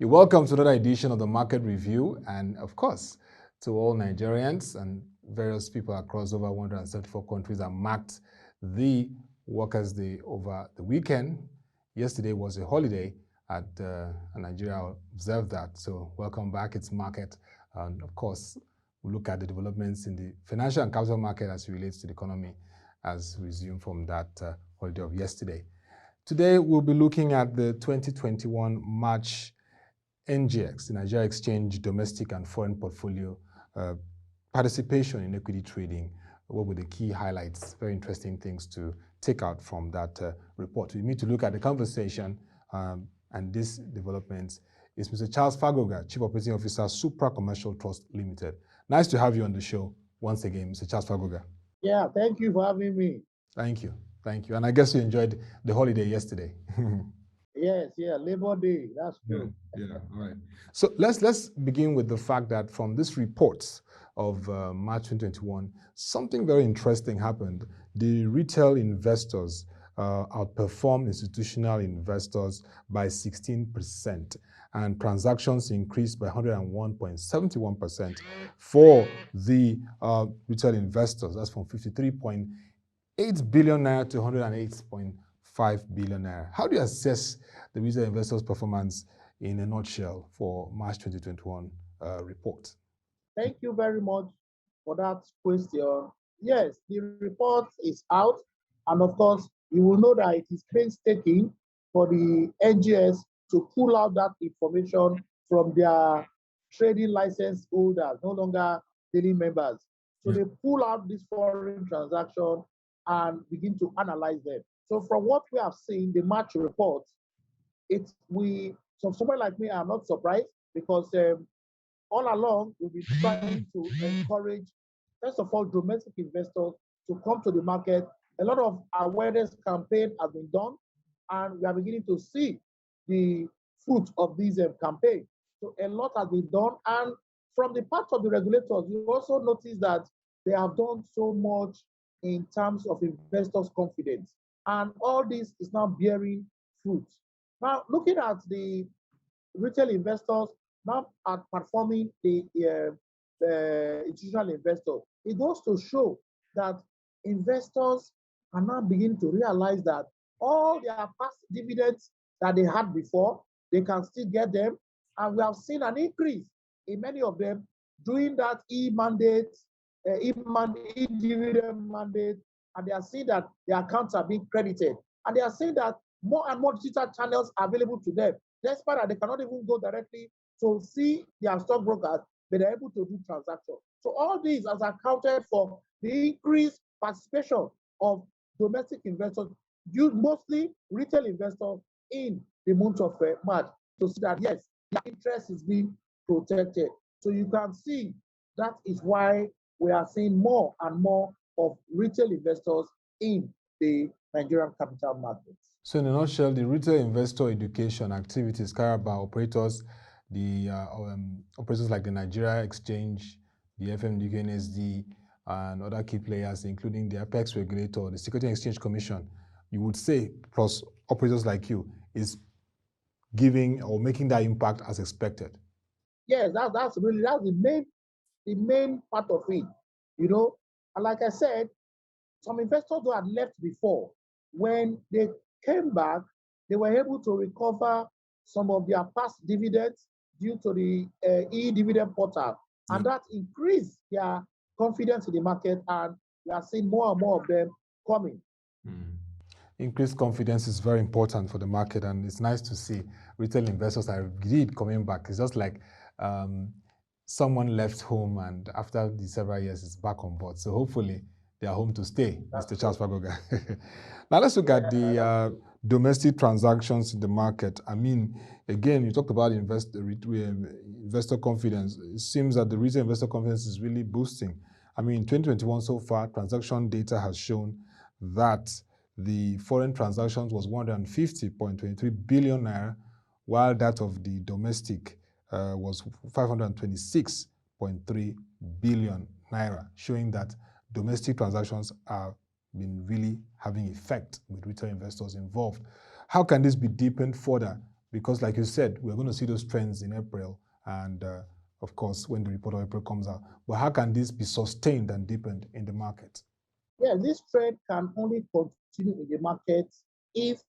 You're welcome to another edition of the Market Review, and of course, to all Nigerians and various people across over 174 countries that marked the Workers' Day over the weekend. Yesterday was a holiday at Nigeria observed that. So welcome back. It's market, and of course, we'll look at the developments in the financial and capital market as it relates to the economy as resumed from that holiday of yesterday. Today, we'll be looking at the 2021 March NGX, the Nigeria Exchange Domestic and Foreign Portfolio participation in equity trading. What were the key highlights? Very interesting things to take out from that report. We need to look at the conversation and this development is Mr. Charles Fakrogha, Chief Operating Officer, Supra Commercial Trust Limited. Nice to have you on the show once again, Mr. Charles Fakrogha. Yeah, thank you for having me. Thank you. Thank you. And I guess you enjoyed the holiday yesterday. Yes, Labor Day. That's true. Yeah, all right. So let's begin with the fact that from this report of March 2021, something very interesting happened. The retail investors outperformed institutional investors by 16%, and transactions increased by 101.71% for the retail investors. That's from 53.8 billion naira to 108.5 billion naira. How do you assess the retail investors' performance in a nutshell for March 2021 report? Thank you very much for that question. Yes, the report is out, and of course, you will know that it is painstaking for the NGS to pull out that information from their trading license holders, no longer daily members. So they pull out this foreign transaction and begin to analyze them. So from what we have seen, the March report, so someone like me, I'm not surprised because all along we've been trying to encourage, first of all, domestic investors to come to the market. A lot of awareness campaign has been done, and we are beginning to see the fruit of these campaign. So a lot has been done, and from the part of the regulators, you also notice that they have done so much in terms of investors' confidence, and all this is now bearing fruit. Now, looking at the retail investors now are performing the institutional investors, it goes to show that investors are now beginning to realize that all their past dividends that they had before, they can still get them. And we have seen an increase in many of them doing that e-dividend mandate, and they are seeing that their accounts are being credited. And they are seeing that more and more digital channels are available to them, despite that they cannot even go directly to see their stockbrokers, but they're able to do transactions. So all these has accounted for the increased participation of domestic investors, mostly retail investors, in the month of March, to see that, yes, their interest is being protected. So you can see that is why we are seeing more and more of retail investors in the Nigerian capital markets. So in a nutshell, the retail investor education activities carried by operators, the operators like the Nigeria Exchange, the FMDQ, NSD, and other key players, including the Apex regulator, the Security and Exchange Commission, you would say, plus operators like you, is giving or making that impact as expected. Yes, that's the main part of it. And like I said, some investors who had left before, when they came back, they were able to recover some of their past dividends due to the e-dividend portal, and that increased their confidence in the market, and we are seeing more and more of them coming. Increased confidence is very important for the market, and it's nice to see retail investors are indeed coming back. It's just like someone left home, and after the several years, it's back on board. So hopefully, they are home to stay, Mr. Charles Fakrogha. Now let's look at the domestic transactions in the market. I mean, again, you talked about investor confidence. It seems that the retail investor confidence is really boosting. I mean, in 2021 so far, transaction data has shown that the foreign transactions was 150.23 billion naira, while that of the domestic was 526.3 billion naira, showing that domestic transactions have been really having effect with retail investors involved. How can this be deepened further because like you said, we're going to see those trends in April and of course, when the report of April comes out. But how can this be sustained and deepened in the market? Yeah, this trend can only continue in the market if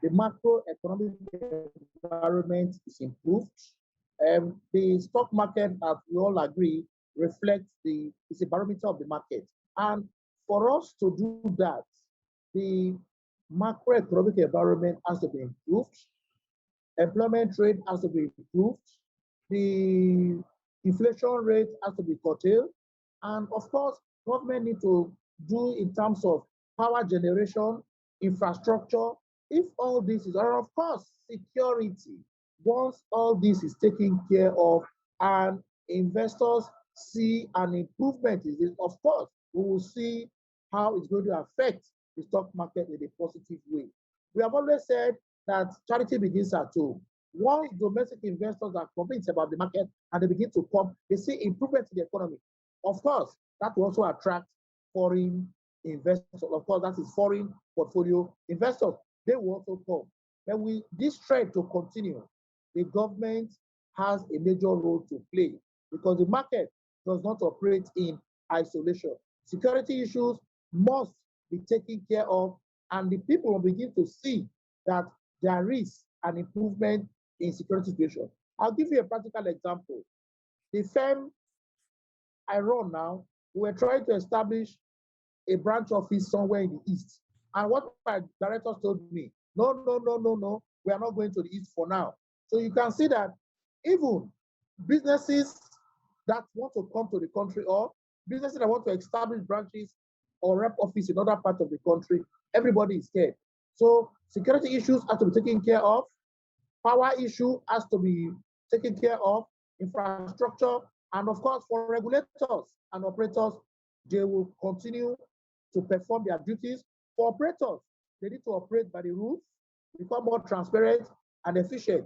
the macroeconomic environment is improved. The stock market, as we all agree, reflects is a barometer of the market. And for us to do that, the macroeconomic environment has to be improved. Employment rate has to be improved. The inflation rate has to be curtailed. And of course, government need to do in terms of power generation, infrastructure. If all this is, and of course, security. Once all this is taken care of and investors see an improvement in this, of course, we will see how it's going to affect the stock market in a positive way. We have always said that charity begins at home. Once domestic investors are convinced about the market and they begin to come, they see improvement in the economy. Of course, that will also attract foreign investors. Of course, that is foreign portfolio investors. They will also come. And this trend to continue, the government has a major role to play because the market does not operate in isolation. Security issues must be taken care of, and the people will begin to see that there is an improvement in security situation. I'll give you a practical example. The firm I run now, we're trying to establish a branch office somewhere in the East. And what my directors told me, no, we are not going to the East for now. So you can see that even businesses that want to come to the country or businesses that want to establish branches or rep office in other parts of the country, everybody is scared. So security issues have to be taken care of. Power issue has to be taken care of. Infrastructure, and of course, for regulators and operators, they will continue to perform their duties. For operators, they need to operate by the rules, become more transparent and efficient.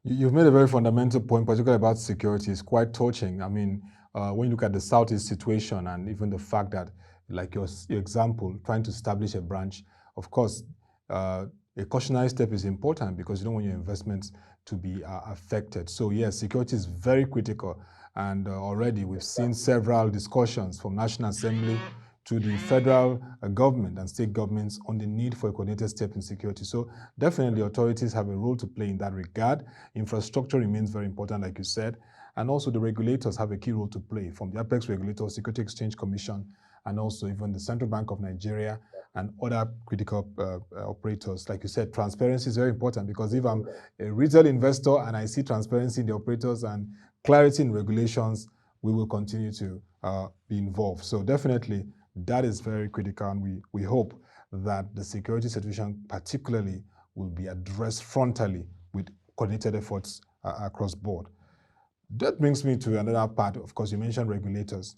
You've made a very fundamental point, particularly about security. It's quite touching. I mean, when you look at the Southeast situation and even the fact that, like your example, trying to establish a branch, of course, a cautionary step is important because you don't want your investments to be affected. So yes, security is very critical. And already we've seen several discussions from National Assembly to the federal government and state governments on the need for a coordinated step in security. So definitely authorities have a role to play in that regard. Infrastructure remains very important, like you said, and also the regulators have a key role to play, from the apex regulator, Security Exchange Commission, and also even the Central Bank of Nigeria and other critical operators. Like you said, transparency is very important because if I'm a retail investor and I see transparency in the operators and clarity in regulations, we will continue to be involved. So definitely, that is very critical, and we hope that the security situation particularly will be addressed frontally with coordinated efforts across board. That brings me to another part. Of course, you mentioned regulators.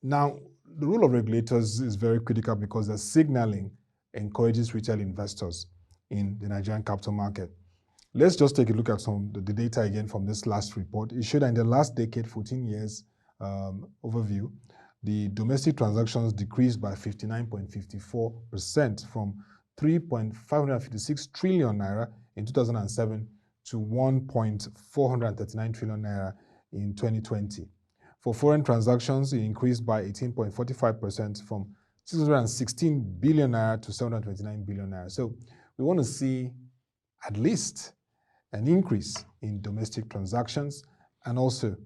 Now, the role of regulators is very critical because the signaling encourages retail investors in the Nigerian capital market. Let's just take a look at some of the data again from this last report. It showed that in the last decade, 14 years overview, the domestic transactions decreased by 59.54% from 3.556 trillion naira in 2007 to 1.439 trillion naira in 2020. For foreign transactions, it increased by 18.45% from 616 billion naira to 729 billion naira. So we want to see at least an increase in domestic transactions and also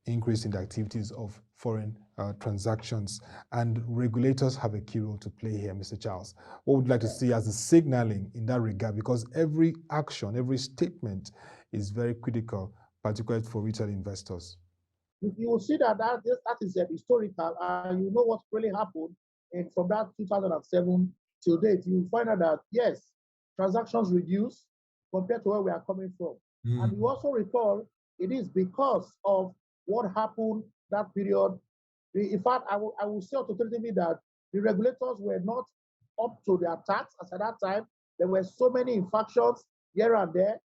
increase in the activities of foreign transactions. And regulators have a key role to play here, Mr. Charles. What would you like to see as the signaling in that regard? Because every action, every statement is very critical, particularly for retail investors. You will see that is historical, and you know what really happened from that 2007 till date. You find out that, yes, transactions reduced compared to where we are coming from. And you also recall it is because of what happened that period. In fact, I will say authoritatively that the regulators were not up to their task as at that time. There were so many infractions here and there.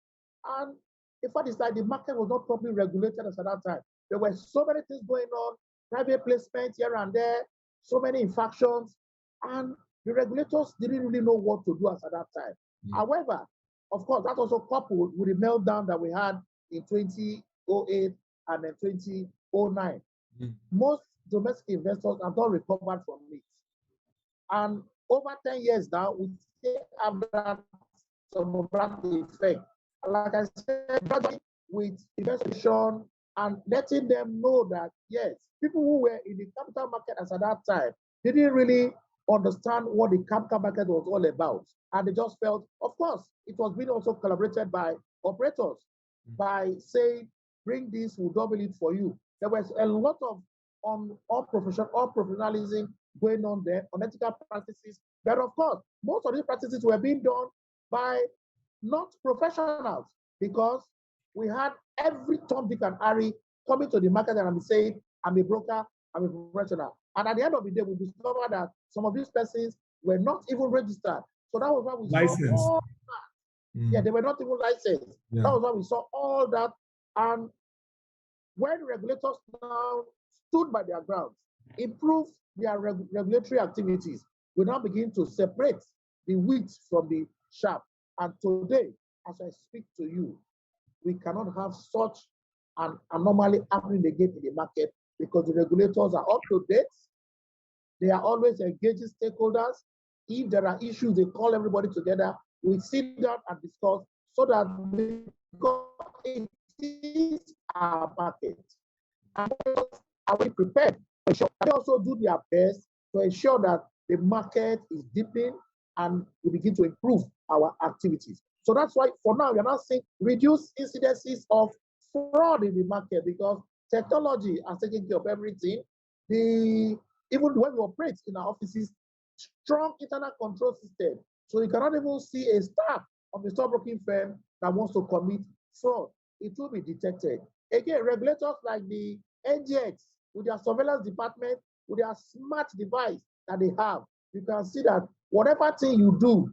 And in fact, it's like the market was not properly regulated as at that time. There were so many things going on, private placement here and there, so many infractions, and the regulators didn't really know what to do as at that time. However, of course, that also coupled with the meltdown that we had in 2008 and then 2009. Most domestic investors have not recovered from it. And over 10 years now, we still have that some of that effect. Like I said, gradually with investigation and letting them know that, yes, people who were in the capital market as at that time didn't really understand what the capital market was all about. And they just felt, of course, it was being also collaborated by operators by saying, bring this, we'll double it for you. There was a lot of unprofessionalism going on there, unethical practices. But of course, most of these practices were being done by not professionals, because we had every Tom, Dick, and Harry coming to the market and I'm saying, I'm a broker, I'm a professional. And at the end of the day, we discovered that some of these persons were not even registered. So that was why we saw all that. Yeah, they were not even licensed. Yeah. That was why we saw all that. And when regulators now stood by their grounds, improved their regulatory activities, we now begin to separate the wheat from the chaff. And today, as I speak to you, we cannot have such an anomaly happening again in the market because the regulators are up to date. They are always engaging stakeholders. If there are issues, they call everybody together. We sit down and discuss so that it is our market. And are we prepared? They also do their best to ensure that the market is deepening and we begin to improve our activities. So that's why for now, we are not seeing reduced incidences of fraud in the market because technology has taken care of everything. Even when we operate in our offices, strong internal control system. So you cannot even see a staff of a stockbroking firm that wants to commit fraud. It will be detected. Again, regulators like the NGX with their surveillance department, with their smart device that they have, you can see that whatever thing you do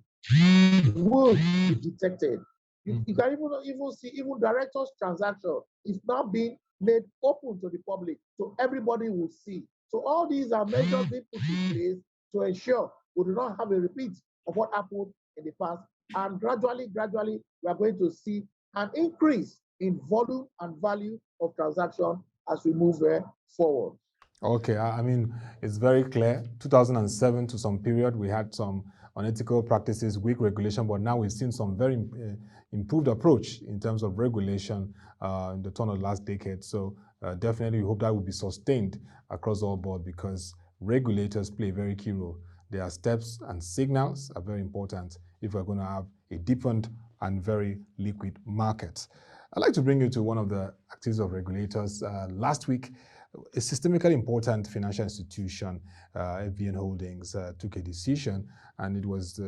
will be detected. You can even see even directors' transaction is now being made open to the public, so everybody will see. So all these are measures being put in place to ensure we do not have a repeat of what happened in the past. And gradually, we are going to see an increase in volume and value of transaction as we move forward. Okay, I mean, it's very clear. 2007 to some period, we had some unethical practices, weak regulation, but now we've seen some very improved approach in terms of regulation in the turn of the last decade. So definitely we hope that will be sustained across all board because regulators play a very key role. Their steps and signals are very important if we're going to have a deepened and very liquid market. I'd like to bring you to one of the activities of regulators. Last week, a systemically important financial institution, FBN Holdings, took a decision, and it was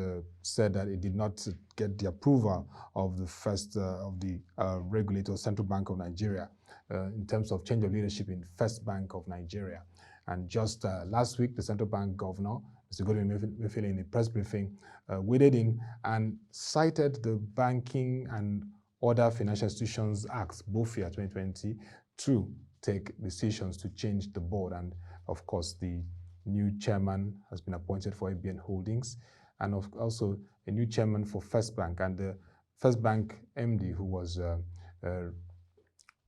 said that it did not get the approval of the first of the regulator, Central Bank of Nigeria, in terms of change of leadership in First Bank of Nigeria. And just last week, the Central Bank Governor, Mr. Godwin Emefiele, in a press briefing, waded in and cited the Banking and Other Financial Institutions Act, BOFIA 2020, to take decisions to change the board. And of course, the new chairman has been appointed for FBN Holdings, and also a new chairman for First Bank. And the First Bank MD, who was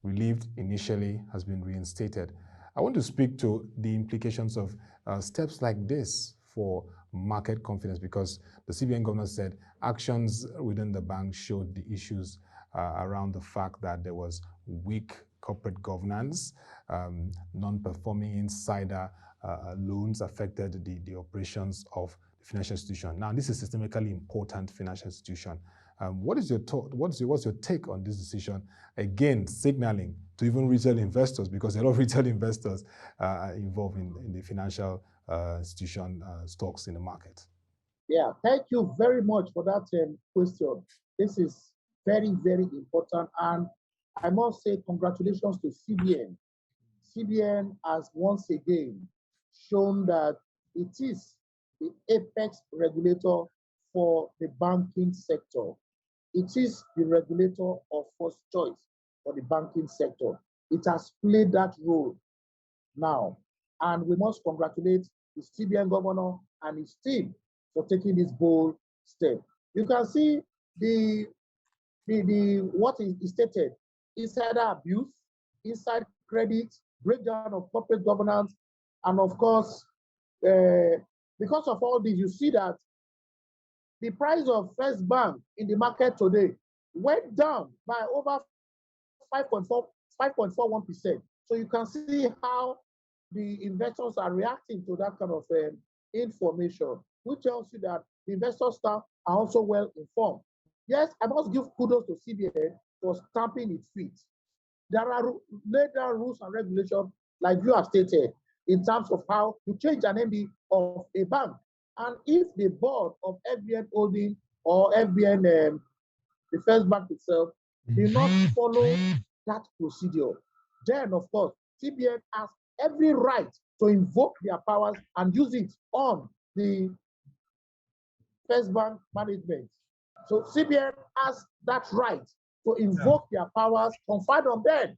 relieved initially, has been reinstated. I want to speak to the implications of steps like this for market confidence, because the CBN governor said actions within the bank showed the issues around the fact that there was weak corporate governance, non-performing insider loans affected the operations of the financial institution. Now, this is a systemically important financial institution. What is your thought? What's your take on this decision? Again, signaling to even retail investors, because a lot of retail investors are involved in the financial institution stocks in the market. Yeah, thank you very much for that question. This is very, very important. And I must say congratulations to CBN. CBN has once again shown that it is the apex regulator for the banking sector. It is the regulator of first choice for the banking sector. It has played that role now. And we must congratulate the CBN governor and his team for taking this bold step. You can see the what is stated: insider abuse, inside credit, breakdown of corporate governance, and of course, because of all this, you see that the price of First Bank in the market today went down by over 5.41%. So you can see how the investors are reacting to that kind of information, which tells you that the investors are also well informed. Yes, I must give kudos to CBN for stamping its feet. There are laid down rules and regulations, like you have stated, in terms of how to change an MD of a bank. And if the board of FBN Holding or FBN, the First Bank itself, do not follow that procedure, then of course, CBN has every right to invoke their powers and use it on the First Bank management. So CBN has that right to invoke their powers conferred on them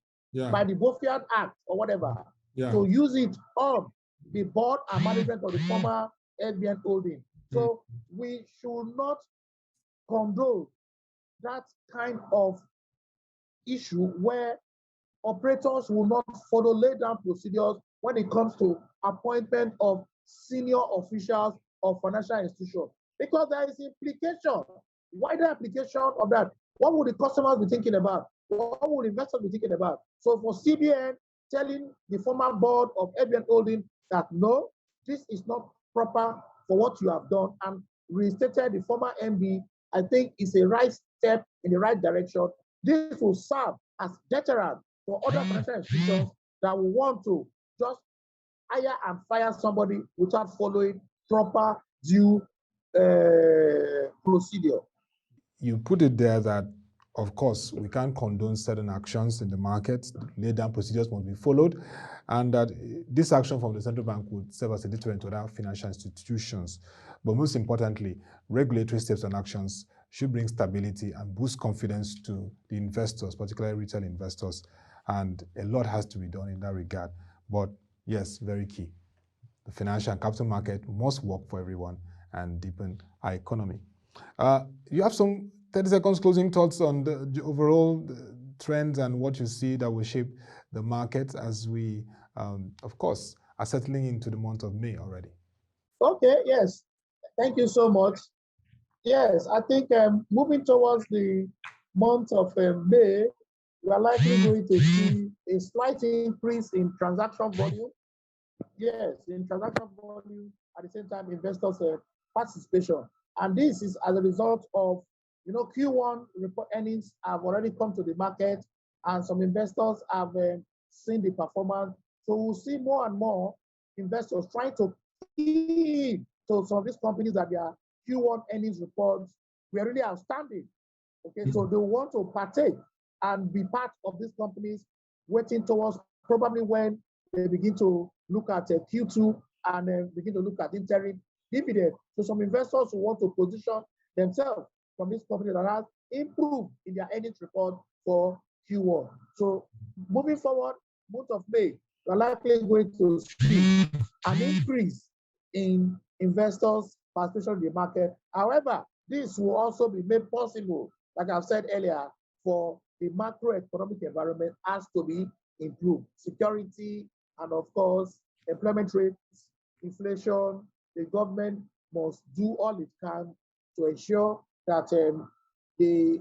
by the Bofian Act or whatever, to use it on the board and management of the former FBN Holding. So we should not condone that kind of issue where operators will not follow laid down procedures when it comes to appointment of senior officials of financial institutions, because there is implication, wider application of that. What would the customers be thinking about? What would investors be thinking about? So for CBN telling the former board of FBN Holding that no, this is not proper for what you have done, and reinstated the former MD, I think is a right step in the right direction. This will serve as deterrent for other financial institutions that will want to just hire and fire somebody without following proper due procedure. You put it there that, of course, we can't condone certain actions in the market. Laid down procedures must be followed, and that this action from the central bank would serve as a deterrent to other financial institutions. But most importantly, regulatory steps and actions should bring stability and boost confidence to the investors, particularly retail investors. And a lot has to be done in that regard. But yes, very key. The financial and capital market must work for everyone and deepen our economy. You have some 30 seconds closing thoughts on the overall trends and what you see that will shape the market as we, of course, are settling into the month of May already. Okay, yes. Thank you so much. Yes, I think moving towards the month of May, we are likely going to see a slight increase in transaction volume. Yes, in transaction volume, at the same time, investors' participation. And this is as a result of, Q1 report earnings have already come to the market, and some investors have seen the performance. So we'll see more and more investors trying to key to some of these companies that their Q1 earnings reports were really outstanding. Okay, so they want to partake and be part of these companies, waiting towards probably when they begin to look at Q2 and begin to look at interim dividend. So some investors who want to position themselves from this company that has improved in their earnings report for Q1. So moving forward, month of May, we're likely going to see an increase in investors' participation in the market. However, this will also be made possible, like I've said earlier, for the macroeconomic environment has to be improved. Security and, of course, employment rates, inflation, the government must do all it can to ensure that the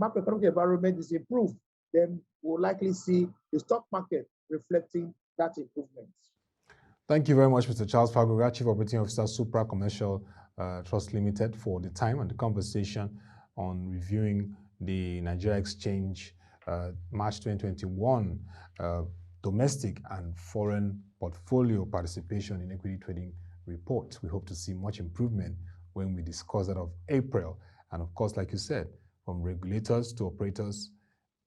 macroeconomic environment is improved. Then we'll likely see the stock market reflecting that improvement. Thank you very much, Mr. Charles Fakrogha, Chief Operating Officer, Supra Commercial Trust Limited, for the time and the conversation on reviewing the Nigeria Exchange March 2021 domestic and foreign portfolio participation in equity trading report. We hope to see much improvement when we discuss that of April. And of course, like you said, from regulators to operators,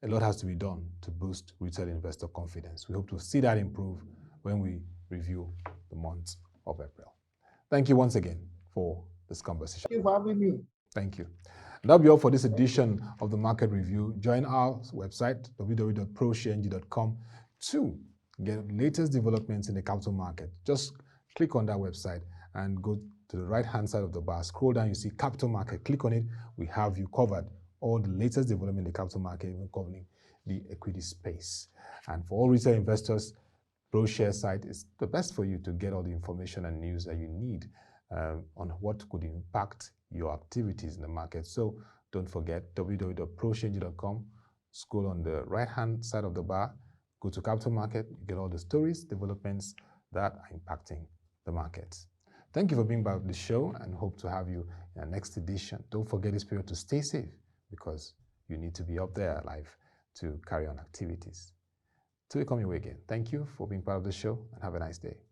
a lot has to be done to boost retail investor confidence. We hope to see that improve when we review the month of April. Thank you once again for this conversation. Thank you for having me. Thank you. That'll be all for this edition of the Market Review. Join our website, www.proshng.com, to get latest developments in the capital market. Just click on that website and go to the right-hand side of the bar. Scroll down, you see Capital Market. Click on it. We have you covered all the latest development in the capital market, even covering the equity space. And for all retail investors, ProShare site is the best for you to get all the information and news that you need on what could impact your activities in the market. So don't forget www.proshareengine.com. Scroll on the right-hand side of the bar, go to capital market, you get all the stories, developments that are impacting the markets. Thank you for being part of the show and hope to have you in our next edition. Don't forget this period to stay safe because you need to be up there alive to carry on activities. Till we come your way again, thank you for being part of the show and have a nice day.